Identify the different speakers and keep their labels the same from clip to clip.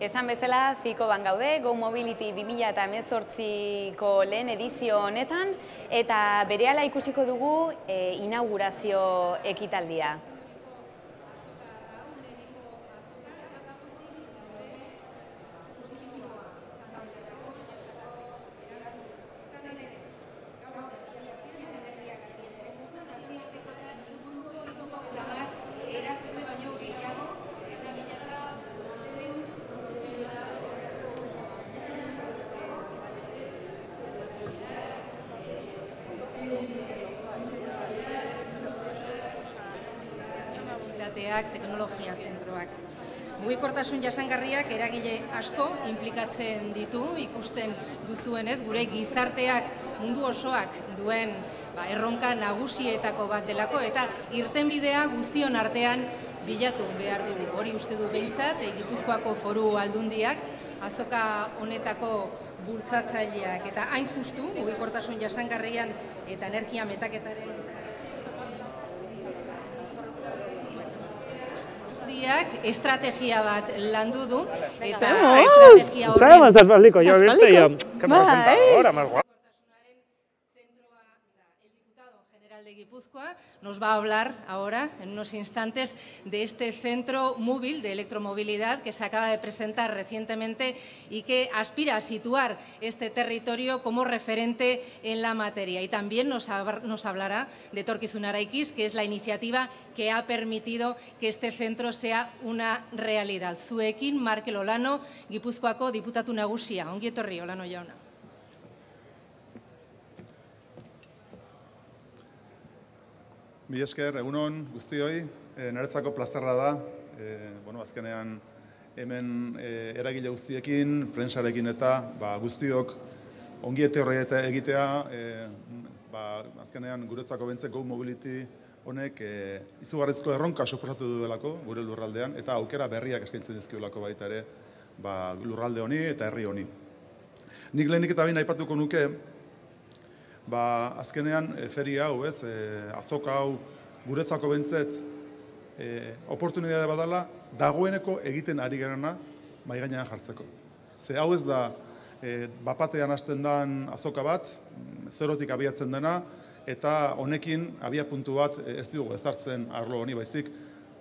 Speaker 1: Esan bezala, Fikoban gaude, Go Mobility 2018ko lehen edizio honetan, eta berehala ikusiko dugu inaugurazio ekitaldia.
Speaker 2: Teknologia zentroak. Mugikortasun jasangarriak eragile asko inplikatzen ditu, ikusten duzuenez, gure gizarteak mundu osoak duen erronka nagusietako bat delako, eta irtenbidea guztion artean bilatu behar dugu. Hori uste du behintzat, Gipuzkoako Foru Aldundiak, azoka honetako bultzatzaileak, eta hain justu, mugikortasun jasangarrian eta energia metaketaren estrategia bat landu du, eta estrategia horren de Guipúzcoa nos va a hablar ahora, en unos instantes, de este centro móvil de electromovilidad que se acaba de presentar recientemente y que aspira a situar este territorio como referente en la materia. Y también nos hablará de Etorkizun Araikiz, que es la iniciativa que ha permitido que este centro sea una realidad. Zuekin, Markel Olano, Gipuzkoako diputatu nagusia. Ongi etorri, Olano jauna.
Speaker 3: Mi esker, egunon guztioi, niretzako plazerra da, azkenean hemen eragile guztiekin, prentsarekin eta guztiok ongi etorri egitea, azkenean guretzako bentzek Go Mobility honek izugarrizko erronka suposatu duelako gure lurraldean, eta aukera berriak eskaintzen dizkiolako baita ere lurralde honi eta herri honi. Nik lehenik eta bain aipatuko nuke, azkenean feria hau, azoka hau guretzako bentzet oportunidade badala dagoeneko egiten ari garena mahai gainean jartzeko. Ze hau ez da bapatean hasten den azoka bat, zerotik abiatzen dena, eta honekin abiapuntu bat ez dugu ezartzen arlo honi baizik.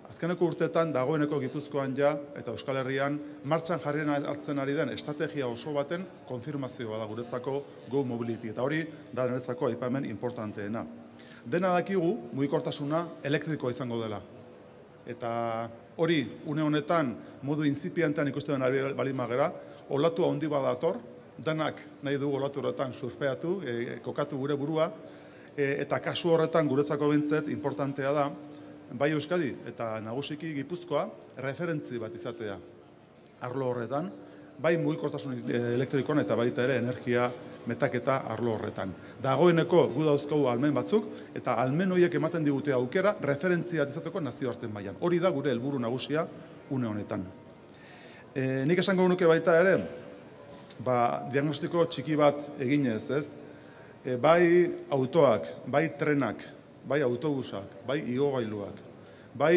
Speaker 3: Azkeneko urteetan dagoeneko Gipuzkoan ja eta Euskal Herrian martxan jarrien hartzen ari den estrategia oso baten konfirmazioa da guretzako Go Mobility, eta hori da niretzako aipamen importanteena. Dena dakigu mugikortasuna elektrikoa izango dela. Eta hori une honetan modu inzipientean ikusten ari baldin bagara, olatu handi badator, danak nahi dugu olatu horretan surfeatu, kokatu gure burua, eta kasu horretan guretzako bentzet importantea da, bai Euskadi eta nagusiki Gipuzkoa referentzi bat izatea arlo horretan, bai mugikortasun elektrikoan eta baita ere energia metaketa arlo horretan. Dagoeneko gu dauzkagu almen batzuk, eta almen horiek ematen digute aukera referentzia izateko nazioarten mailan. Hori da gure helburu nagusia une honetan. Nik esango nuke baita ere, diagnostiko txiki bat eginez, ez? Bai autoak, bai trenak, bai autobusak, bai igogailuak, bai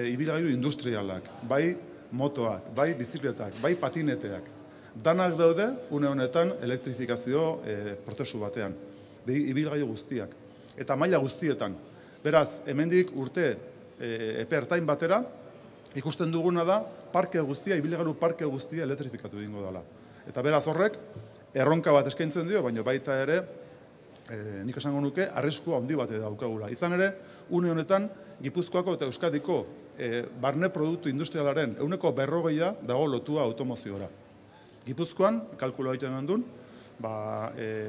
Speaker 3: ibilgailu industrialak, bai motoak, bai bizikletak, bai patineteak. Danak daude une honetan elektrifikazio prozesu batean, ibilgailu guztiak, eta maila guztietan. Beraz, hemendik urte epe ertain batera, ikusten duguna da, parke guztia, ibilgailu parke guztia elektrifikatu dingo dela. Eta beraz horrek, erronka bat eskaintzen dio, baina baita ere, nik esango nuke, arrisku handi bat daukagula. Izan ere, une honetan, Gipuzkoako eta Euskadiko barne produktu industrialaren 40% dago lotua automoziora. Gipuzkoan, kalkulo egiten handun,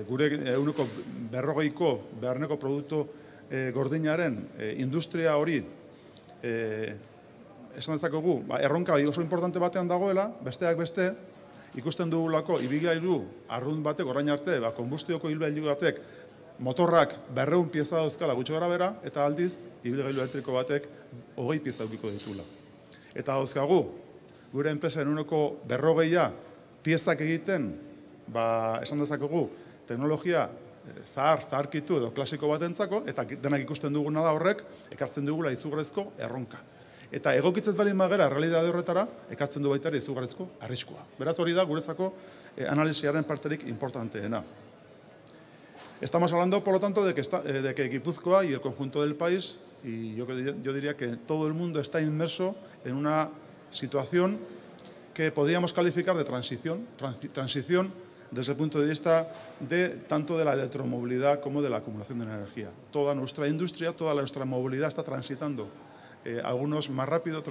Speaker 3: gure 40%ko barneko produktu gordinaren industria hori esan dezakegu, erronka oso importante batean dagoela, besteak beste, ikusten dugulako ibilgailu arrunt batek, orain arte, konbustioko ibilgailu batek, motorrak 200 pieza dauzkala gutxi gara bera, eta aldiz, ibilgailu elektriko batek 20 pieza eukiko ditula. Eta dauzkagu, gure enpresa 40% piezak egiten, esan dezakegu, teknologia zaharkitu edo klasiko batentzako, eta denak ikusten duguna da horrek, ekartzen dugula izugarrizko erronka. Eta egokitzez baldin magera errealitate horretara, ekartzen du baita ere izugarrizko arriskua. Beraz hori da guretzako analisiaren parterik importanteena. Estamos hablando, por lo tanto, de que Guipúzcoa y el conjunto del país, y yo diría que todo el mundo está inmerso en una situación que podríamos calificar de transición desde el punto de vista tanto de la electromovilidad como de la acumulación de energía. Toda nuestra industria, toda nuestra movilidad está transitando, algunos más rápido,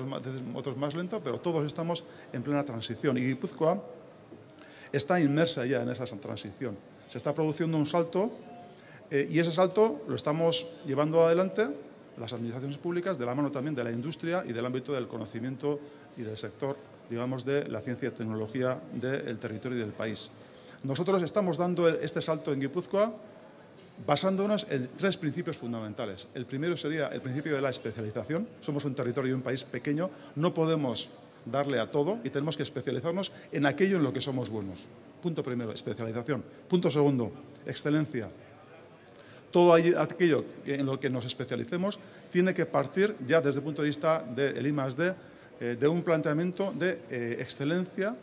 Speaker 3: otros más lento, pero todos estamos en plena transición. Y Guipúzcoa está inmersa ya en esa transición. Se está produciendo un salto y ese salto lo estamos llevando adelante las administraciones públicas de la mano también de la industria y del ámbito del conocimiento y del sector, digamos, de la ciencia y tecnología del territorio y del país. Nosotros estamos dando este salto en Guipúzcoa basándonos en 3 principios fundamentales. El primero sería el principio de la especialización. Somos un territorio y un país pequeño, no podemos darle a todo y tenemos que especializarnos en aquello en lo que somos buenos. Punto primero, especialización. Punto segundo, excelencia. Todo aquello en lo que nos especialicemos tiene que partir ya desde el punto de vista del I+D de un planteamiento de excelencia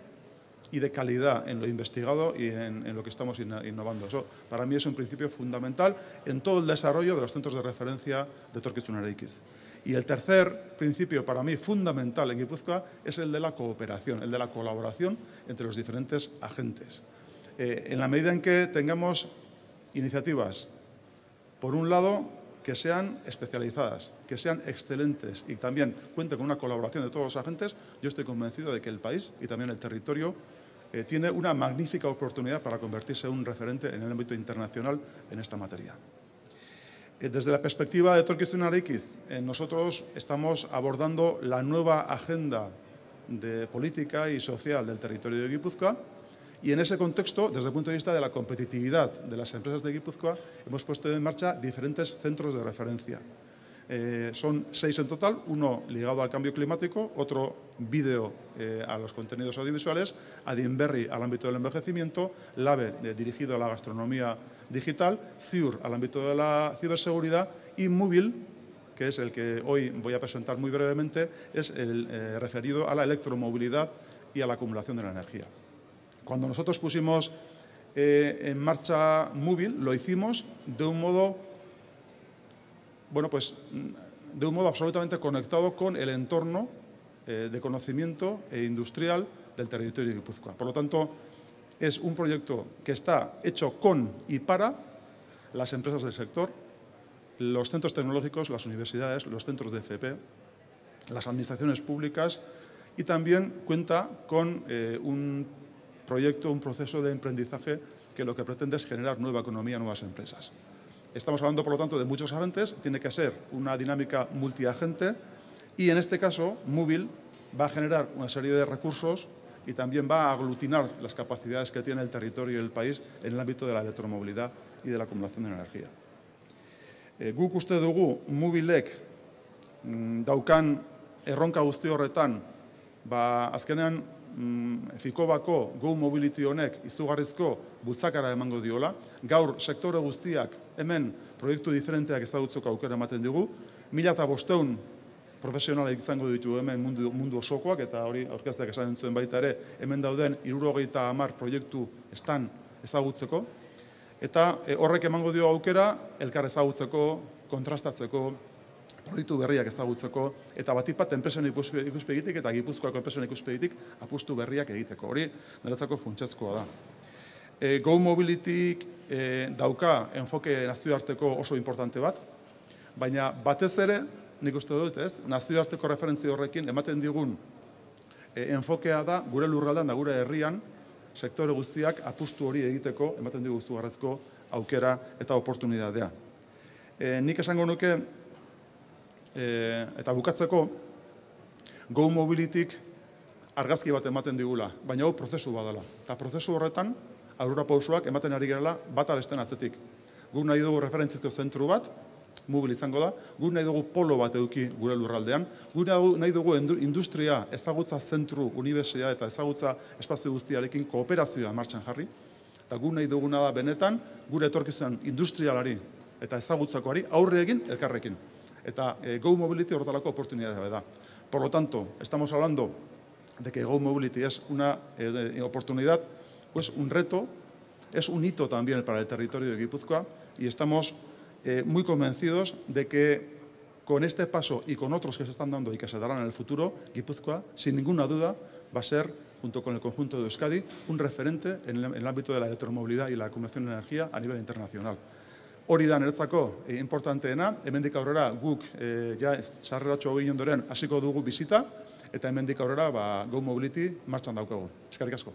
Speaker 3: y de calidad en lo investigado y en lo que estamos innovando. Eso para mí es un principio fundamental en todo el desarrollo de los centros de referencia de etorkizuna eraikiz. Y el tercer principio para mí fundamental en Guipúzcoa es el de la cooperación, el de la colaboración entre los diferentes agentes. En la medida en que tengamos iniciativas, por un lado, que sean especializadas, que sean excelentes y también cuenten con una colaboración de todos los agentes, yo estoy convencido de que el país y también el territorio tiene una magnífica oportunidad para convertirse en un referente en el ámbito internacional en esta materia. Desde la perspectiva de etorkizuna eraikiz, nosotros estamos abordando la nueva agenda de política y social del territorio de Guipúzcoa y en ese contexto, desde el punto de vista de la competitividad de las empresas de Guipúzcoa, hemos puesto en marcha diferentes centros de referencia. Son 6 en total, uno ligado al cambio climático, otro vídeo a los contenidos audiovisuales, Adinberri al ámbito del envejecimiento, LABE dirigido a la gastronomía digital, CIUR al ámbito de la ciberseguridad y Móvil, que es el que hoy voy a presentar muy brevemente, es el referido a la electromovilidad y a la acumulación de la energía. Cuando nosotros pusimos en marcha Móvil, lo hicimos de un modo, bueno, pues de un modo absolutamente conectado con el entorno de conocimiento e industrial del territorio de Guipúzcoa. Por lo tanto, es un proyecto que está hecho con y para las empresas del sector, los centros tecnológicos, las universidades, los centros de FP, las administraciones públicas y también cuenta con un proyecto, un proceso de emprendizaje que lo que pretende es generar nueva economía, nuevas empresas. Estamos hablando, por lo tanto, de muchos agentes, tiene que ser una dinámica multiagente y, en este caso, Móvil va a generar una serie de recursos y también va a aglutinar las capacidades que tiene el territorio y el país en el ámbito de la electromovilidad y de la acumulación de energía. Guk uste dugu Móvilek daukan erronka guzti horretan, azkenean Fikobako Go Mobility honek izugarrizko bultzakara emango diola. Gaur sektore guztiak hemen proiektu diferenteak ezagutzeko aukera ematen digu. 1500 profesionalak izango ditu hemen mundu osokoak eta hori aurkezteak esaten zuen baita ere hemen dauden 70 proiektu estan ezagutzeko. Eta horrek emango dio aukera elkar ezagutzeko, kontrastatzeko, proiektu berriak ezagutzeko, eta batik bat enpresen ikuspegitik eta Gipuzkoako enpresen ikuspegitik apustu berriak egiteko. Hori niretzako funtsezkoa da. Go Mobility dauka enfoke nazioarteko oso importante bat, baina batez ere, nik uste dut, nazioarteko referentzia horrekin ematen digun enfokea da gure lurraldean da gure herrian sektore guztiak apustu hori egiteko ematen digu izugarrizko aukera eta oportunitatea. Nik esango nuke eta bukatzeko, Go Mobilityk argazki bat ematen digula, baina hau prozesu badala. Eta prozesu horretan, aurrerapausoak ematen ari gerela bata besten atzetik. Guk nahi dugu referentzizko zentru bat, Móvil izango da, guk nahi dugu polo bat eduki gure lurraldean, guk nahi dugu industria ezagutza zentru, unibertsitatea eta ezagutza espazio guztiarekin kooperazioa martxan jarri, eta guk nahi duguna da benetan gure etorkizunean industrialari eta ezagutzakoari aurre egin elkarrekin. Eta Go Mobility horretarako oportunitatea da. Por lo tanto, estamos hablando de que Go Mobility es una oportunidad, pues un reto, es un hito también para el territorio de Guipúzcoa y estamos muy convencidos de que con este paso y con otros que se están dando y que se darán en el futuro, Guipúzcoa, sin ninguna duda, va a ser, junto con el conjunto de Euskadi, un referente en el ámbito de la electromovilidad y la acumulación de energía a nivel internacional. Hori da niretzako importanteena, hemendik aurrera guk sarreratxo egin ondoren hasiko dugu bizita, eta hemendik aurrera Go Mobility martxan daukagu. Eskerrik asko.